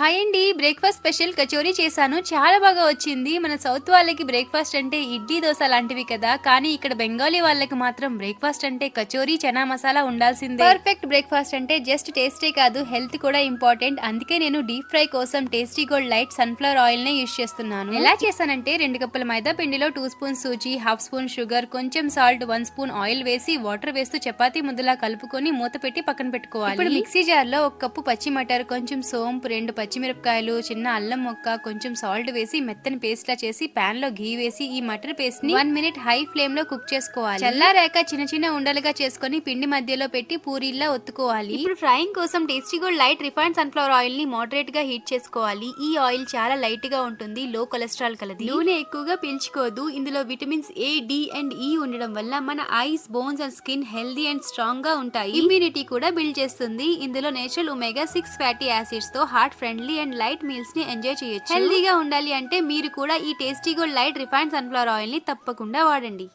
Hi అండి. Breakfast special kachori చేశాను. చాలా బాగా వచ్చింది. మన సౌత్ వాళ్ళకి బ్రేక్‌ఫాస్ట్ అంటే ఇడ్లీ, దోస లాంటివి కదా! కానీ ఇక్కడ బెంగాలీ వాళ్ళకి మాత్రం బ్రేక్‌ఫాస్ట్ అంటే కచోరీ, చనా మసాలా ఉండాల్సిందే. పర్ఫెక్ట్ బ్రేక్‌ఫాస్ట్ అంటే జస్ట్ టేస్టే కాదు, హెల్త్ కూడా ఇంపార్టెంట్. అందుకే నేను డీప్ ఫ్రై కోసం టేస్టీ గోల్డ్ లైట్ సన్‌ఫ్లవర్ ఆయిల్‌నే యూజ్ చేస్తున్నాను. ఎలా చేశానంటే 2 కప్పుల మైదా పిండిలో 2 స్పూన్స్ సూజీ, హాఫ్ స్పూన్ షుగర్, కొంచెం సాల్ట్, 1 స్పూన్ ఆయిల్ వేసి వాటర్ వేస్తూ చపాతీ ముద్దలా కలుపుకొని మూత పెట్టి పక్కన పెట్టుకోవాలి. ఇప్పుడు మిక్సీ జార్‌లో 1 కప్పు పచ్చి మటర్, కొంచెం సోంపు, 2 పచ్చిమిరపకాయలు, చిన్న అల్లం ముక్క, కొంచెం సాల్ట్ వేసి మెత్తని పేస్ట్ లా చేసి పాన్ లో ఘీ వేసి ఈ మటర్ పేస్ట్ ని 1 మినిట్ హై ఫ్లేమ్ లో కుక్ చేసుకోవాలి. చల్లారాక చిన్న చిన్న ఉండలుగా చేసుకొని పిండి మధ్యలో పెట్టి పూరీల్లా ఒత్తుకోవాలి. ఇప్పుడు ఫ్రైయింగ్ కోసం tasty gold light refined sunflower oil ని మోడరేట్ గా హీట్ చేసుకోవాలి. ఈ ఆయిల్ చాలా లైట్ గా ఉంటుంది, లో కొలెస్ట్రాల్ కలది, నూనె ఎక్కువగా పీల్చుకోదు. ఇందులో విటమిన్స్ ఏ, డి అండ్ ఈ ఉండడం వల్ల మన ice, bones and skin healthy and strong గా ఉంటాయి. ఇమ్యూనిటీ కూడా బిల్డ్ చేస్తుంది. ఇందులో నేచురల్ ఒమేగా 6 ఫ్యాటీ యాసిడ్స్ తో heart friendly and light meals ని ఎంజాయ్ చేయొచ్చు. హెల్దీగా ఉండాలి అంటే మీరు కూడా ఈ tasty gold light refined sunflower oil ని తప్పకుండా వాడండి.